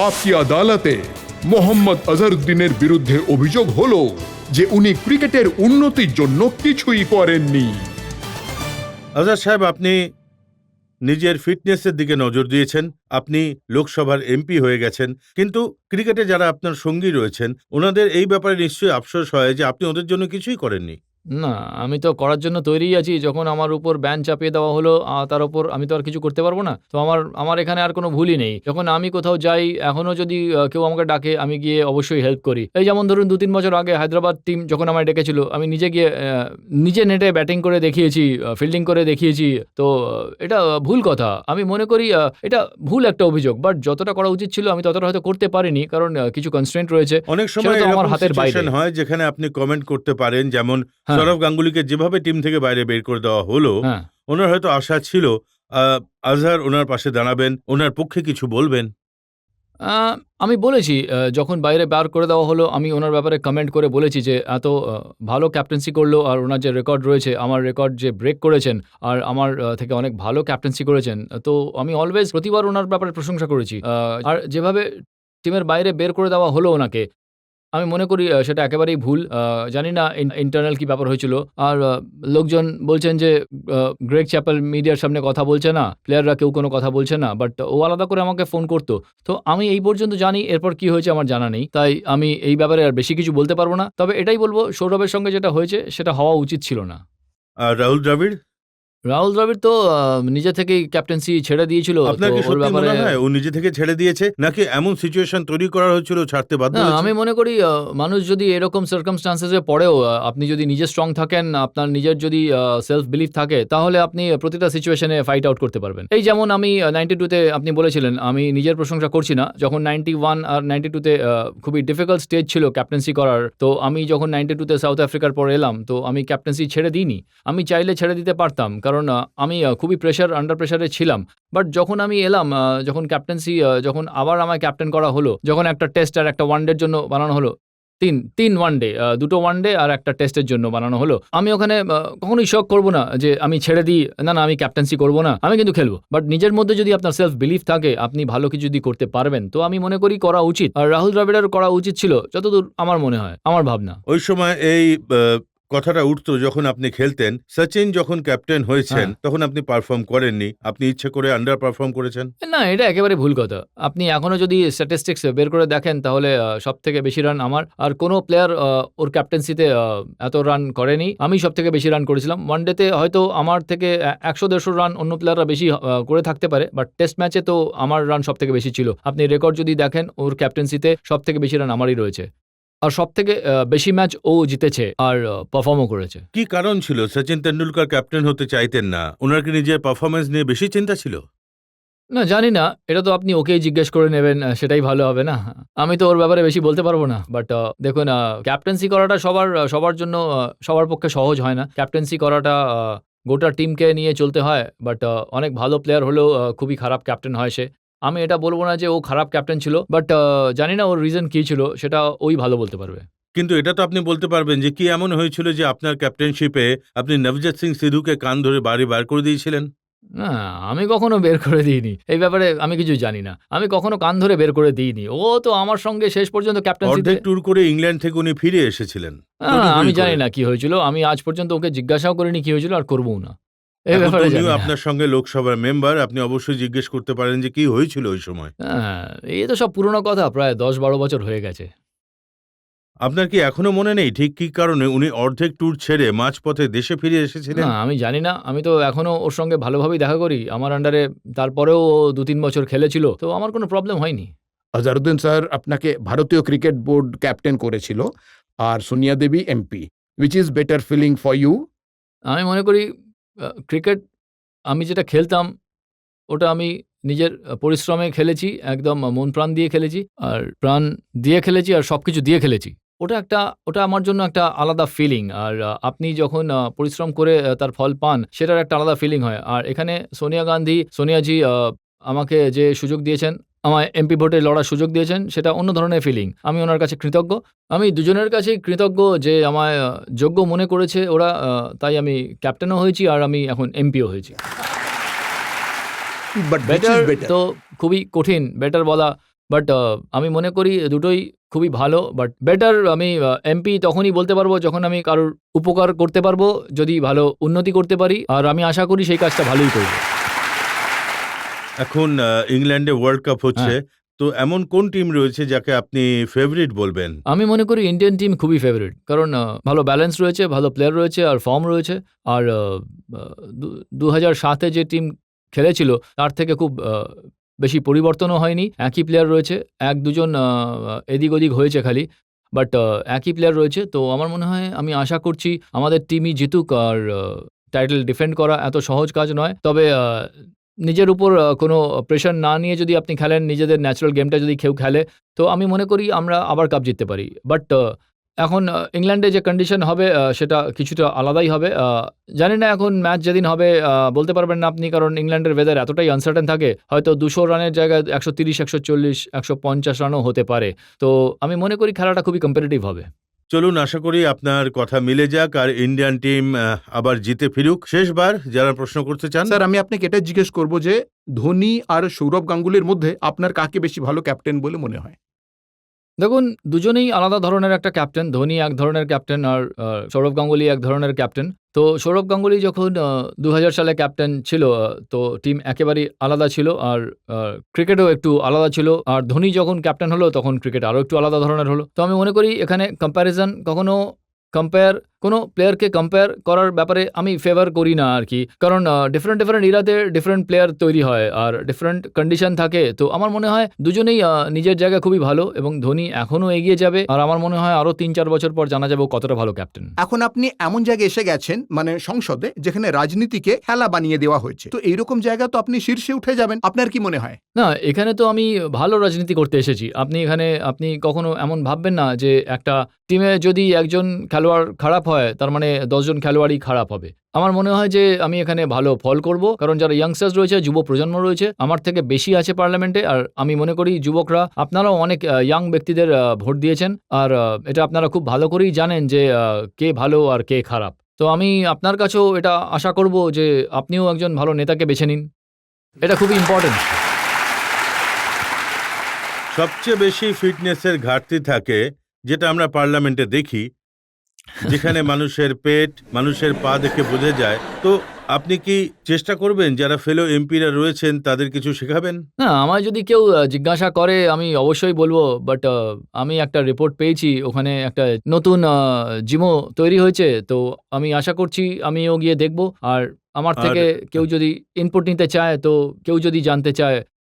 आपकी আদালতে মোহাম্মদ আজহারউদ্দিনের বিরুদ্ধে অভিযোগ হলো যে উনি ক্রিকেটের উন্নতির জন্য কিছুই করেননি। আজহার সাহেব, আপনি নিজের ফিটনেসের দিকে নজর দিয়েছেন, আপনি লোকসভার এমপি হয়ে গেছেন, কিন্তু ক্রিকেটে যারা আপনার সঙ্গী রয়েছেন ওনাদের এই ব্যাপারে নিশ্চয়ই আফসোস হয় যে আপনি ওদের জন্য কিছুই করেননি। না, আমি তো করার জন্য তৈরিই আছি। যখন আমার উপর ব্যান চাপিয়ে দেওয়া হলো, তার উপর আমি তো আর কিছু করতে পারবো না। তো আমার এখানে আর কোনো ভুলই নেই। যখন আমি কোথাও যাই, এখনো যদি কেউ আমাকে ডাকে, আমি গিয়ে অবশ্যই হেল্প করি। এই যেমন ধরুন ২-৩ বছর আগে হায়দ্রাবাদ টিম যখন আমায় ডেকেছিল, আমি নিজে গিয়ে নিজে নেটে ব্যাটিং করে দেখিয়েছি, ফিল্ডিং করে দেখিয়েছি। তো এটা ভুল কথা। আমি মনে করি এটা ভুল একটা অভিযোগ। বাট যতটা করা উচিত ছিল আমি ততটা হয়তো করতে পারিনি, কারণ কিছু কনস্ট্রেন্ট রয়েছে। অনেক সময় সেটা তো আমার এরকম হাতের বাইরে। সিচুয়েশন হয় যেখানে আপনি কমেন্ট করতে পারেন, যেমন সৌরভ গাঙ্গুলিকে যেভাবে টিম থেকে বাইরে বের করে দেওয়া হলো, ওনার হয়তো আশা ছিল আজহার ওনার পাশে দাঁড়াবেন, ওনার পক্ষে কিছু বলবেন। আমি বলেছি, যখন বাইরে বার করে দেওয়া হলো, আমি ওনার ব্যাপারে কমেন্ট করে বলেছি যে এত ভালো ক্যাপ্টেন্সি করলো, আর ওনার যে রেকর্ড রয়েছে, আমার রেকর্ড যে ব্রেক করেছেন, আর আমার থেকে অনেক ভালো ক্যাপ্টেন্সি করেছেন। তো আমি অলওয়েজ প্রতিবার ওনার ব্যাপারে প্রশংসা করেছি। আর যেভাবে টিমের বাইরে বের করে দেওয়া হলো ওনাকে, আমি মনে করি সেটা একেবারেই ভুল। জানি না ইন্টারনাল কি ব্যাপার হয়েছিল। আর লোকজন বলছেন যে গ্রেগ চ্যাপেল মিডিয়ার সামনে কথা বলছে না, প্লেয়াররা কেউ কোনো কথা বলছে না, বাট ও আলাদা করে আমাকে ফোন করতো। তো আমি এই পর্যন্ত জানি, এরপর কি হয়েছে আমার জানা নেই। তাই আমি এই ব্যাপারে আর বেশি কিছু বলতে পারবো না। তবে এটাই বলবো, সৌরভের সঙ্গে যেটা হয়েছে সেটা হওয়া উচিত ছিল না। আর রাহুল দ্রাবিড় তো নিজে থেকেই ক্যাপ্টেন্সি ছেড়ে দিয়েছিল। আপনার কি সত্যি মনে হয় ও নিজে থেকে ছেড়ে দিয়েছে, নাকি এমন সিচুয়েশন তৈরি করা হয়েছিল ছাড়তে বাধ্য না, হয়েছে? আমি মনে করি মানুষ যদি এরকম সার্কামস্টান্সেসে পড়েও, আপনি যদি নিজে স্ট্রং থাকেন, আপনার নিজের যদি সেলফ বিলিফ থাকে, তাহলে আপনি প্রতিটা সিচুয়েশনে ফাইট আউট করতে পারবেন। এই যেমন আমি 92-তে আপনি বলেছিলেন, আমি নিজের প্রশংসা করছি না। যখন 91 আর 92-তে খুবই ডিফিকাল্ট স্টেজ ছিল ক্যাপ্টেন্সি করার, তো আমি যখন 92-তে সাউথ আফ্রিকার পর এলাম, তো আমি ক্যাপ্টেন্সি ছেড়ে দিইনি। আমি চাইলে ছেড়ে দিতে পারতাম, কারণ আমি খুবই আন্ডার প্রেশারে ছিলাম। বাট যখন আমি এলাম, যখন ক্যাপ্টেন্সি, যখন আবার আমায় ক্যাপ্টেন করা হলো, যখন একটা টেস্ট আর একটা ওয়ানডের জন্য বানানো হলো, তিন ওয়ানডে, দুটো ওয়ানডে আর একটা টেস্টের জন্য বানানো হলো, আমি ওখানে কখনোই শক করবো না যে আমি ছেড়ে দিই, না আমি ক্যাপ্টেন্সি করবো না, আমি কিন্তু খেলবো। বাট নিজের মধ্যে যদি আপনার সেলফ বিলিফ থাকে, আপনি ভালো কিছু যদি করতে পারবেন, তো আমি মনে করি করা উচিত। আর রাহুল দ্রাবিড়ের করা উচিত ছিল, যতদূর আমার মনে হয়, আমার ভাবনা। ওই সময় এই কথাটা উঠতো যখন আপনি খেলতেন, সচিন যখন ক্যাপ্টেন হয়েছেন তখন আপনি পারফর্ম করেননি, আপনি ইচ্ছে করে আন্ডার পারফর্ম করেছেন। না, এটা একেবারে ভুল কথা। আপনি এখনো যদি স্ট্যাটিস্টিক্স বের করে দেখেন, তাহলে সব থেকে বেশি রান আমার, আর কোনো প্লেয়ার ওর ক্যাপ্টেন্সিতে এত রান করেনি। আমি সব থেকে বেশি রান করেছিলাম। ওয়ানডেতে হয়তো আমার থেকে 100-150 রান অন্য প্লেয়াররা বেশি করে থাকতে পারে, বাট টেস্ট ম্যাচে তো আমার রান সব থেকে বেশি ছিল। আপনি রেকর্ড যদি দেখেন, ওর ক্যাপ্টেন্সিতে সব থেকে বেশি রান আমারই রয়েছে, আর সব থেকে বেশি ম্যাচ ও জিতেছে আর পারফর্মও করেছে। কি কারণ ছিল সচিন তেন্ডুলকর ক্যাপ্টেন হতে চাইতেন না? ওনার কি নিজের পারফরমেন্স নিয়ে বেশি চিন্তা ছিল? না, জানি না, এটা তো আপনি ওকেই জিজ্ঞেস করে নেবেন, সেটাই ভালো হবে না? আমি তো ওর ব্যাপারে বেশি বলতে পারবো না। বাট দেখুন, ক্যাপ্টেন্সি করাটা সবার জন্য, সবার পক্ষে সহজ হয় না। ক্যাপ্টেন্সি করাটা গোটা টিমকে নিয়ে চলতে হয়। বাট অনেক ভালো প্লেয়ার হলেও খুবই খারাপ ক্যাপ্টেন হয় সে। আমি এটা বলবো না যে ও খারাপ ক্যাপ্টেন ছিল, বাট জানি না ওর রিজন কী ছিল, সেটা ওই ভালো বলতে পারবে। কিন্তু এটা তো আপনি বলতে পারবেন যে কি এমন হয়েছিল যে আপনার ক্যাপ্টেনশিপে আপনি নবজোৎ সিং সিধুকে কান ধরে বাড়ি বার করে দিয়েছিলেন? না, আমি কখনো বের করে দিইনি। এই ব্যাপারে আমি কিছু জানি না। আমি কখনো কান ধরে বের করে দিইনি। ও তো আমার সঙ্গে শেষ পর্যন্ত ক্যাপ্টেন্সিতে অর্ধেক ট্যুর করে ইংল্যান্ড থেকে উনি ফিরে এসেছিলেন। আমি জানি না কি হয়েছিল। আমি আজ পর্যন্ত ওকে জিজ্ঞাসাও করিনি কি হয়েছিল, আর করবও না। এই এখন ব্যাপারে তো জানি উনিও না। আপনার সঙ্গে লোকসভার মেম্বার, আপনি অবশ্যই জিজ্ঞেস করতে পারেন যে কি হয়েছিল ওই সময়। এই তো সব পুরনো কথা, প্রায় 10-12 বছর হয়ে গেছে। আপনার কি এখনো মনে নেই ঠিক কি কারণে উনি অর্ধেক ট্যুর ছেড়ে মাঝপথে দেশে ফিরে এসেছিলেন? না, আমি জানি না। আমি তো এখনো ওর সঙ্গে ভালোভাবেই দেখা করি। আমার আন্ডারে তারপরেও ও 2-3 বছর খেলেছিল। তো আমার কোনো প্রবলেম হয়নি। আজহারউদ্দিন স্যার আপনাকে ভারতীয় ক্রিকেট বোর্ড ক্যাপ্টেন করেছিল, আর Sonia Devi MP. Which is better feeling for you? আমি মনে করি ক্রিকেট আমি যেটা খেলতাম, ওটা আমি নিজের পরিশ্রমে খেলেছি, একদম মন প্রাণ দিয়ে খেলেছি, আর প্রাণ দিয়ে খেলেছি, আর সবকিছু দিয়ে খেলেছি। ওটা আমার জন্য একটা আলাদা ফিলিং। আর আপনি যখন পরিশ্রম করে তার ফল পান, সেটার একটা আলাদা ফিলিং হয়। আর এখানে সোনিয়াজি আমাকে যে সুযোগ দিয়েছেন, আমায় এমপি ভোটে লড়ার সুযোগ দিয়েছেন, সেটা অন্য ধরনের ফিলিং। আমি ওনার কাছে কৃতজ্ঞ। আমি দুজনের কাছেই কৃতজ্ঞ যে আমায় যোগ্য মনে করেছে ওরা, তাই আমি ক্যাপ্টেনও হয়েছি, আর আমি এখন এমপিও হয়েছি। বাট বেটার তো খুবই কঠিন বেটার বলা, বাট আমি মনে করি দুটোই খুবই ভালো, বাট বেটার আমি এমপি তখনই বলতে পারবো যখন আমি কারোর উপকার করতে পারবো, যদি ভালো উন্নতি করতে পারি, আর আমি আশা করি সেই কাজটা ভালোই করবো। এখন ইংল্যান্ডে ওয়ার্ল্ড কাপ হচ্ছে, তো এমন কোন টিম রয়েছে যাকে আপনি ফেভারিট বলবেন? আমি মনে করি ইন্ডিয়ান টিম খুবই ফেভারিট, কারণ ভালো ব্যালেন্স রয়েছে, ভালো প্লেয়ার রয়েছে, আর ফর্ম রয়েছে। আর 2007-এ যে টিম খেলেছিল তার থেকে খুব বেশি পরিবর্তনও হয়নি, একই প্লেয়ার রয়েছে, এক দুজন এদিক ওদিক হয়েছে খালি, বাট একই প্লেয়ার রয়েছে। তো আমার মনে হয়, আমি আশা করছি আমাদের টিমই জিতুক, আর টাইটেল ডিফেন্ড করা এত সহজ কাজ নয়। তবে নিজের উপর কোনো প্রেশার না নিয়ে যদি আপনি খেলেন, নিজেদের ন্যাচারাল গেমটা যদি কেউ খেলে, তো আমি মনে করি আমরা আবার কাপ জিততে পারি। বাট এখন ইংল্যান্ডে যে কন্ডিশন হবে সেটা কিছুটা আলাদাই হবে। জানি না এখন ম্যাচ যেদিন হবে বলতে পারবেন না আপনি, কারণ ইংল্যান্ডের ওয়েদার এতটাই আনসার্টেন থাকে, হয়তো 200 রানের জায়গায় 130, 140, 150 রানও হতে পারে। তো আমি মনে করি খেলাটা খুবই কম্পিটিটিভ হবে। চলুন, আশা করি আপনার কথা মিলে যাক আর ইন্ডিয়ান টিম আবার জিতে ফিরুক। শেষবার যারা প্রশ্ন করতে চান। স্যার, আমি আপনাকে এটা জিজ্ঞেস করব যে ধোনি আর সৌরভ গাঙ্গুলির মধ্যে আপনার কাকে বেশি ভালো ক্যাপ্টেন বলে মনে হয়? দেখুন, দুজনেই আলাদা ধরনের একটা ক্যাপ্টেন। ধোনি এক ধরনের ক্যাপ্টেন, আর সৌরভ গাঙ্গুলি এক ধরনের ক্যাপ্টেন। তো সৌরভ গাঙ্গুলি যখন 2000 সালে ক্যাপ্টেন ছিল, তো টিম একেবারেই আলাদা ছিল, আর ক্রিকেটও একটু আলাদা ছিল। আর ধোনি যখন ক্যাপ্টেন হলো তখন ক্রিকেট আরও একটু আলাদা ধরনের হলো। তো আমি মনে করি এখানে কম্প্যারিজন কখনো কোনো প্লেয়ারকে কম্পেয়ার করার ব্যাপারে আমি ফেভার করি না আর কি, কারণ ডিফারেন্ট ইরাতে ডিফারেন্ট প্লেয়ার তৈরি হয় আর ডিফারেন্ট কন্ডিশন থাকে। তো আমার মনে হয় দুজনেই নিজের জায়গায় খুবই ভালো, এবং ধোনি এখনও এগিয়ে যাবে, আর আমার মনে হয় আরও 3-4 বছর পর জানা যাবে ও কতটা ভালো ক্যাপ্টেন। এখন আপনি এমন জায়গায় এসে গেছেন, মানে সংসদে, যেখানে রাজনীতিকে খেলা বানিয়ে দেওয়া হয়েছে। তো এইরকম জায়গা তো আপনি শীর্ষে উঠে যাবেন, আপনার কি মনে হয়? না, এখানে তো আমি ভালো রাজনীতি করতে এসেছি। আপনি কখনো এমন ভাববেন না যে একটা টিমে যদি একজন খেলোয়াড় খারাপ হয় তার মানে 10 জন খেলোয়াড়ই খারাপ হবে। আমার মনে হয় যে আমি এখানে ভালো ফল করব, কারণ যারা ইয়াংস্টার্স রয়েছে, যুব প্রজন্ম রয়েছে, আমার থেকে বেশি আছে পার্লামেন্টে। আর আমি মনে করি যুবকরা, আপনারাও অনেক ইয়াং ব্যক্তিদের ভোট দিয়েছেন, আর এটা আপনারা খুব ভালো করেই জানেন যে কে ভালো আর কে খারাপ। তো আমি আপনার কাছেও এটা আশা করব যে আপনিও একজন ভালো নেতাকে বেছে নিন, এটা খুবই ইম্পর্টেন্ট। সবচেয়ে বেশি ফিটনেসের ঘাটতি থাকে, যেটা আমরা পার্লামেন্টে দেখি, যেখানে মানুষের পেট, মানুষের পা দেখে বোঝা যায়। তো আপনি কি চেষ্টা করবেন যারা ফেলো এমপিরা রয়েছেন তাদের কিছু শেখাবেন? না, আমায় যদি কেউ জিজ্ঞাসা করে আমি অবশ্যই বলবো, বাট আমি একটা রিপোর্ট পেয়েছি, ওখানে একটা নতুন জিমও তৈরি হয়েছে। তো আমি আশা করছি আমিও গিয়ে দেখব, আর আমার থেকে কেউ যদি ইনপুট নিতে চায়, তো কেউ যদি জানতে চায়,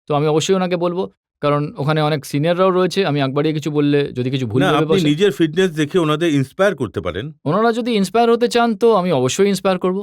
তো আমি অবশ্যই ওনাকে বলবো, কারণ ওখানে অনেক সিনিয়ররাও রয়েছে। আমি একবারই কিছু বললে যদি কিছু ভুল না, ভেবে আপনি বসে, নিজের ফিটনেস দেখে ওনাদের ইন্সপায়ার করতে পারেন। ওনারা যদি ইন্সপায়ার হতে চান তো আমি অবশ্যই ইন্সপায়ার করব।